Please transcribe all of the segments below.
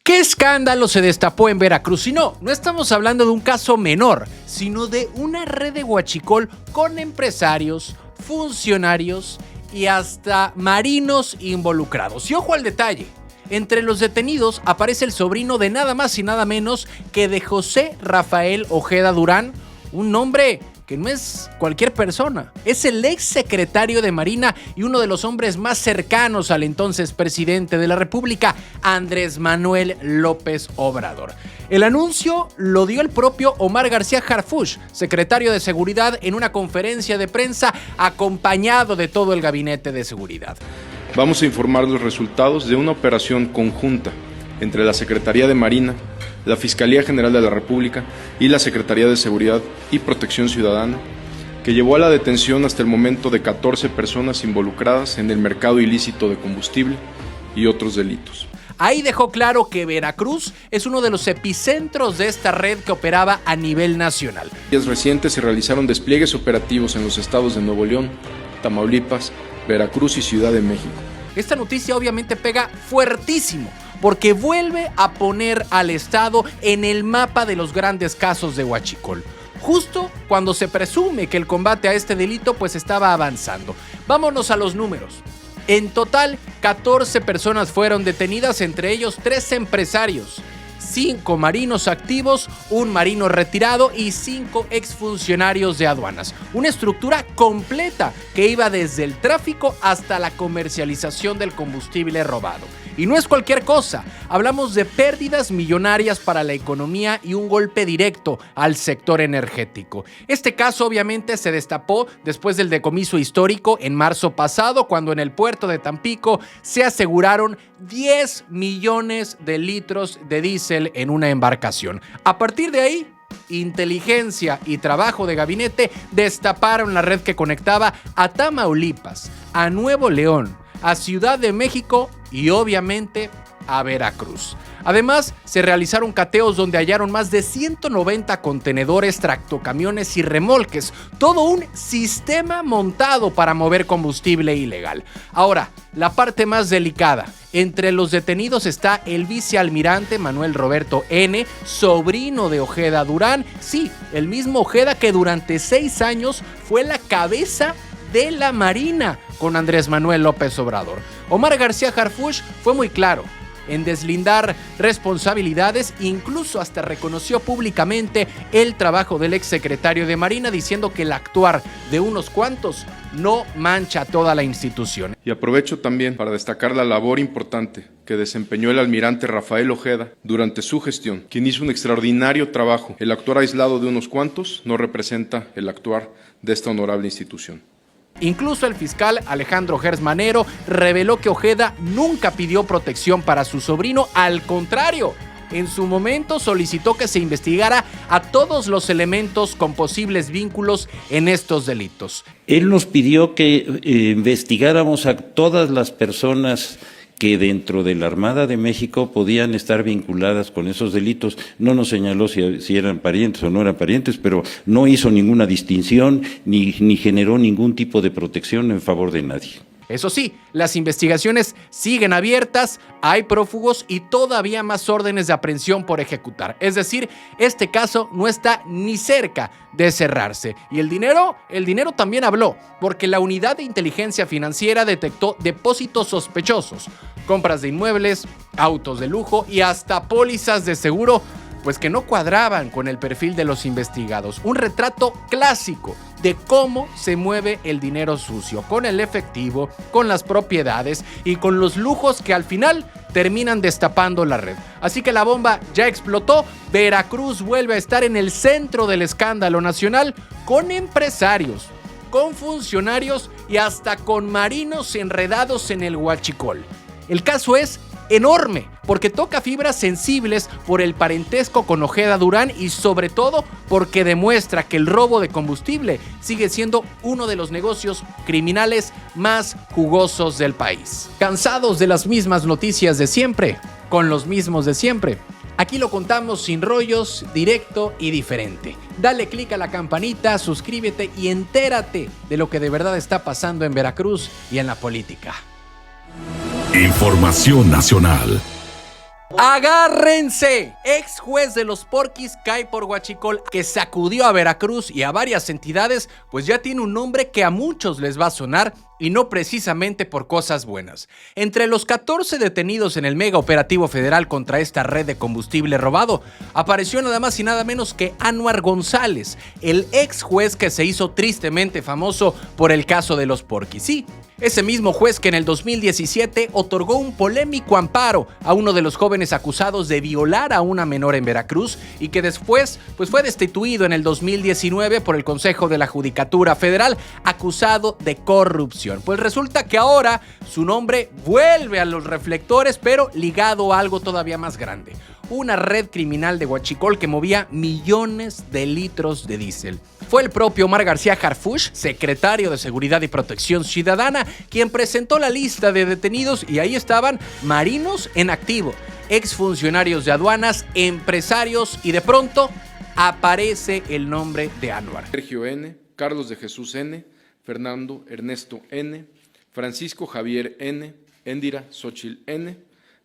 ¿Qué escándalo se destapó en Veracruz? Y no estamos hablando de un caso menor, sino de una red de huachicol con empresarios, funcionarios y hasta marinos involucrados. Y ojo al detalle, entre los detenidos aparece el sobrino de nada más y nada menos que de José Rafael Ojeda Durán, un nombre que no es cualquier persona, es el ex secretario de Marina y uno de los hombres más cercanos al entonces presidente de la República, Andrés Manuel López Obrador. El anuncio lo dio el propio Omar García Harfuch, secretario de Seguridad, en una conferencia de prensa acompañado de todo el gabinete de seguridad. Vamos a informar los resultados de una operación conjunta entre la Secretaría de Marina, la Fiscalía General de la República y la Secretaría de Seguridad y Protección Ciudadana, que llevó a la detención hasta el momento de 14 personas involucradas en el mercado ilícito de combustible y otros delitos. Ahí dejó claro que Veracruz es uno de los epicentros de esta red que operaba a nivel nacional. En días recientes se realizaron despliegues operativos en los estados de Nuevo León, Tamaulipas, Veracruz y Ciudad de México. Esta noticia obviamente pega fuertísimo, porque vuelve a poner al estado en el mapa de los grandes casos de huachicol, justo cuando se presume que el combate a este delito pues estaba avanzando. Vámonos a los números. En total, 14 personas fueron detenidas, entre ellos 3 empresarios, 5 marinos activos, un marino retirado y 5 exfuncionarios de aduanas. Una estructura completa que iba desde el tráfico hasta la comercialización del combustible robado. Y no es cualquier cosa, hablamos de pérdidas millonarias para la economía y un golpe directo al sector energético. Este caso obviamente se destapó después del decomiso histórico en marzo pasado, cuando en el puerto de Tampico se aseguraron 10 millones de litros de diésel en una embarcación. A partir de ahí, inteligencia y trabajo de gabinete destaparon la red que conectaba a Tamaulipas, a Nuevo León, a Ciudad de México y obviamente a Veracruz. Además, se realizaron cateos donde hallaron más de 190 contenedores, tractocamiones y remolques, todo un sistema montado para mover combustible ilegal. Ahora, la parte más delicada. Entre los detenidos está el vicealmirante Manuel Roberto N., sobrino de Ojeda Durán. Sí, el mismo Ojeda que durante 6 años fue la cabeza de la Marina con Andrés Manuel López Obrador. Omar García Harfuch fue muy claro en deslindar responsabilidades, incluso hasta reconoció públicamente el trabajo del exsecretario de Marina, diciendo que el actuar de unos cuantos no mancha a toda la institución. Y aprovecho también para destacar la labor importante que desempeñó el almirante Rafael Ojeda durante su gestión, quien hizo un extraordinario trabajo. El actuar aislado de unos cuantos no representa el actuar de esta honorable institución. Incluso el fiscal Alejandro Gers Manero reveló que Ojeda nunca pidió protección para su sobrino, al contrario, en su momento solicitó que se investigara a todos los elementos con posibles vínculos en estos delitos. Él nos pidió que investigáramos a todas las personas que dentro de la Armada de México podían estar vinculadas con esos delitos. No nos señaló si eran parientes o no eran parientes, pero no hizo ninguna distinción ni generó ningún tipo de protección en favor de nadie. Eso sí, las investigaciones siguen abiertas, hay prófugos y todavía más órdenes de aprehensión por ejecutar. Es decir, este caso no está ni cerca de cerrarse. Y el dinero también habló, porque la unidad de inteligencia financiera detectó depósitos sospechosos, compras de inmuebles, autos de lujo y hasta pólizas de seguro, pues que no cuadraban con el perfil de los investigados. Un retrato clásico de cómo se mueve el dinero sucio, con el efectivo, con las propiedades y con los lujos que al final terminan destapando la red. Así que la bomba ya explotó. Veracruz vuelve a estar en el centro del escándalo nacional, con empresarios, con funcionarios y hasta con marinos enredados en el huachicol. El caso es enorme, porque toca fibras sensibles por el parentesco con Ojeda Durán y sobre todo porque demuestra que el robo de combustible sigue siendo uno de los negocios criminales más jugosos del país. ¿Cansados de las mismas noticias de siempre? ¿Con los mismos de siempre? Aquí lo contamos sin rollos, directo y diferente. Dale click a la campanita, suscríbete y entérate de lo que de verdad está pasando en Veracruz y en la política. Información nacional. ¡Agárrense! Ex juez de los Porquis cae por huachicol, que sacudió a Veracruz y a varias entidades, pues ya tiene un nombre que a muchos les va a sonar, y no precisamente por cosas buenas. Entre los 14 detenidos en el mega operativo federal contra esta red de combustible robado, apareció nada más y nada menos que Anwar González, el ex juez que se hizo tristemente famoso por el caso de los Porquis. Sí, ese mismo juez que en el 2017 otorgó un polémico amparo a uno de los jóvenes acusados de violar a una menor en Veracruz y que después fue destituido en el 2019 por el Consejo de la Judicatura Federal, acusado de corrupción. Pues resulta que ahora su nombre vuelve a los reflectores, pero ligado a algo todavía más grande: una red criminal de huachicol que movía millones de litros de diésel. Fue el propio Omar García Harfuch, secretario de Seguridad y Protección Ciudadana, quien presentó la lista de detenidos, y ahí estaban marinos en activo, exfuncionarios de aduanas, empresarios, y de pronto aparece el nombre de Anwar. Sergio N., Carlos de Jesús N., Fernando Ernesto N., Francisco Javier N., Endira Xochitl N.,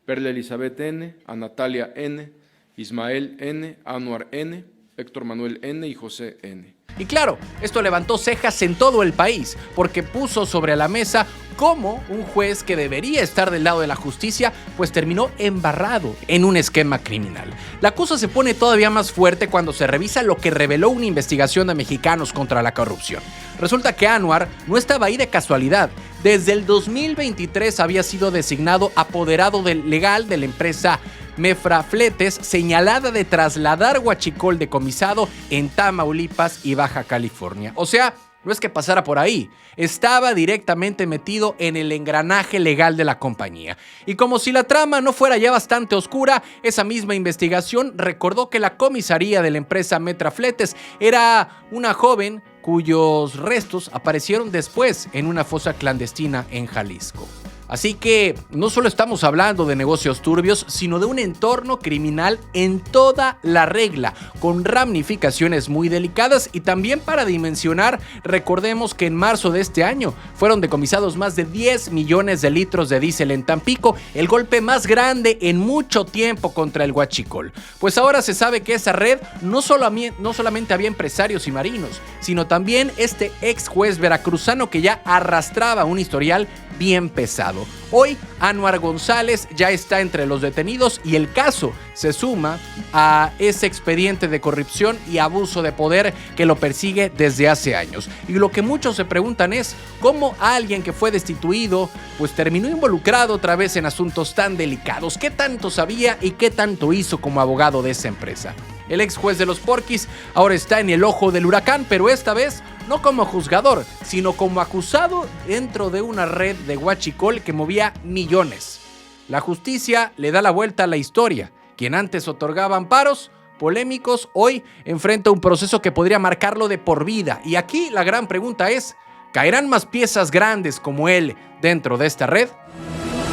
Perla Elizabeth N., Anatalia N., Ismael N., Anwar N., Héctor Manuel N. y José N. Y claro, esto levantó cejas en todo el país, porque puso sobre la mesa cómo un juez que debería estar del lado de la justicia, pues terminó embarrado en un esquema criminal. La cosa se pone todavía más fuerte cuando se revisa lo que reveló una investigación de Mexicanos contra la Corrupción. Resulta que Anwar no estaba ahí de casualidad. Desde el 2023 había sido designado apoderado legal de la empresa Mefra Fletes, señalada de trasladar huachicol decomisado en Tamaulipas y Baja California. O sea, no es que pasara por ahí, estaba directamente metido en el engranaje legal de la compañía. Y como si la trama no fuera ya bastante oscura, esa misma investigación recordó que la comisaría de la empresa Mefra Fletes era una joven cuyos restos aparecieron después en una fosa clandestina en Jalisco. Así que no solo estamos hablando de negocios turbios, sino de un entorno criminal en toda la regla, con ramificaciones muy delicadas. Y también, para dimensionar, recordemos que en marzo de este año fueron decomisados más de 10 millones de litros de diésel en Tampico, el golpe más grande en mucho tiempo contra el huachicol. Pues ahora se sabe que esa red no solamente había empresarios y marinos, sino también este ex juez veracruzano que ya arrastraba un historial bien pesado. Hoy, Anwar González ya está entre los detenidos y el caso se suma a ese expediente de corrupción y abuso de poder que lo persigue desde hace años. Y lo que muchos se preguntan es cómo alguien que fue destituido pues terminó involucrado otra vez en asuntos tan delicados. ¿Qué tanto sabía y qué tanto hizo como abogado de esa empresa? El ex juez de los Porquis ahora está en el ojo del huracán, pero esta vez no como juzgador, sino como acusado dentro de una red de huachicol que movía millones. La justicia le da la vuelta a la historia. Quien antes otorgaba amparos polémicos, hoy enfrenta un proceso que podría marcarlo de por vida. Y aquí la gran pregunta es, ¿caerán más piezas grandes como él dentro de esta red?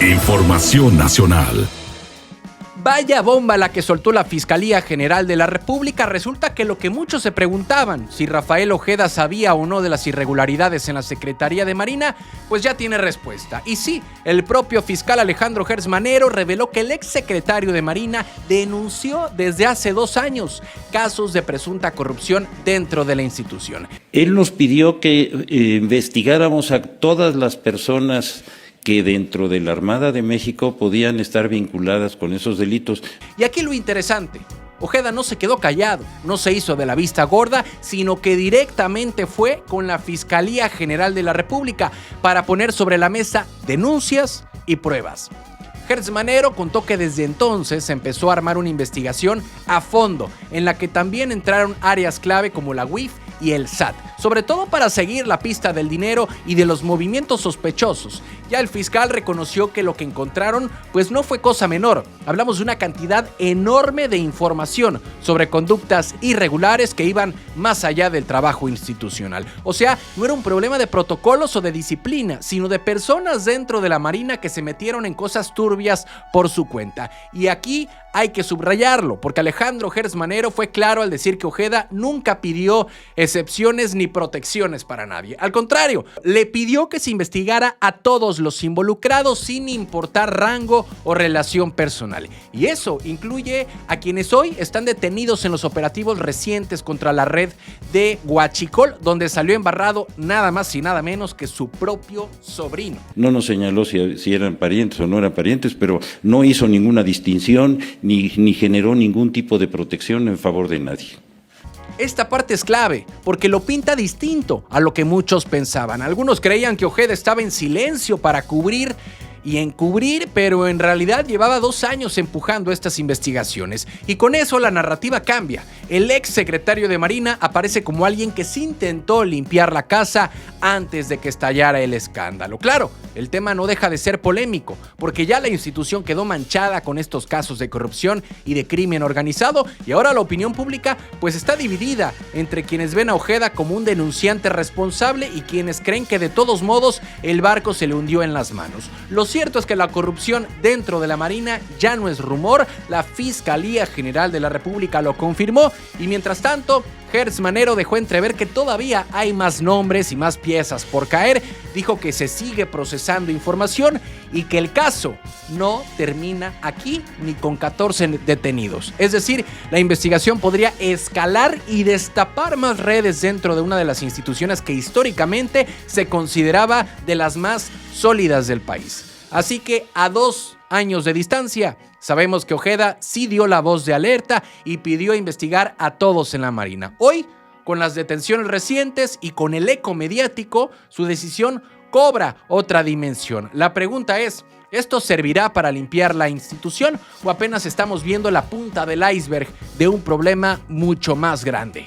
Información nacional. Vaya bomba la que soltó la Fiscalía General de la República. Resulta que lo que muchos se preguntaban, si Rafael Ojeda sabía o no de las irregularidades en la Secretaría de Marina, pues ya tiene respuesta. Y sí, el propio fiscal Alejandro Gertz Manero reveló que el exsecretario de Marina denunció desde hace 2 años casos de presunta corrupción dentro de la institución. Él nos pidió que investigáramos a todas las personas que dentro de la Armada de México podían estar vinculadas con esos delitos. Y aquí lo interesante, Ojeda no se quedó callado, no se hizo de la vista gorda, sino que directamente fue con la Fiscalía General de la República para poner sobre la mesa denuncias y pruebas. Gertz Manero contó que desde entonces empezó a armar una investigación a fondo, en la que también entraron áreas clave como la UIF y el SAT, sobre todo para seguir la pista del dinero y de los movimientos sospechosos. Ya el fiscal reconoció que lo que encontraron pues no fue cosa menor. Hablamos de una cantidad enorme de información sobre conductas irregulares que iban más allá del trabajo institucional. O sea, no era un problema de protocolos o de disciplina, sino de personas dentro de la Marina que se metieron en cosas turbias por su cuenta. Y aquí hay que subrayarlo, porque Alejandro Gertz Manero fue claro al decir que Ojeda nunca pidió excepciones ni ni protecciones para nadie. Al contrario, le pidió que se investigara a todos los involucrados sin importar rango o relación personal. Y eso incluye a quienes hoy están detenidos en los operativos recientes contra la red de Huachicol, donde salió embarrado nada más y nada menos que su propio sobrino. No nos señaló si eran parientes o no eran parientes, pero no hizo ninguna distinción ni generó ningún tipo de protección en favor de nadie. Esta parte es clave, porque lo pinta distinto a lo que muchos pensaban. Algunos creían que Ojeda estaba en silencio para cubrir y encubrir, pero en realidad llevaba 2 años empujando estas investigaciones. Y con eso la narrativa cambia. El ex secretario de Marina aparece como alguien que sí intentó limpiar la casa antes de que estallara el escándalo. Claro, el tema no deja de ser polémico, porque ya la institución quedó manchada con estos casos de corrupción y de crimen organizado, y ahora la opinión pública pues está dividida entre quienes ven a Ojeda como un denunciante responsable y quienes creen que de todos modos el barco se le hundió en las manos. Lo cierto es que la corrupción dentro de la Marina ya no es rumor, la Fiscalía General de la República lo confirmó, y mientras tanto, Gertz Manero dejó entrever que todavía hay más nombres y más piezas por caer, dijo que se sigue procesando información y que el caso no termina aquí ni con 14 detenidos. Es decir, la investigación podría escalar y destapar más redes dentro de una de las instituciones que históricamente se consideraba de las más sólidas del país. Así que a 2 años de distancia, sabemos que Ojeda sí dio la voz de alerta y pidió investigar a todos en la Marina. Hoy, con las detenciones recientes y con el eco mediático, su decisión cobra otra dimensión. La pregunta es, ¿esto servirá para limpiar la institución o apenas estamos viendo la punta del iceberg de un problema mucho más grande?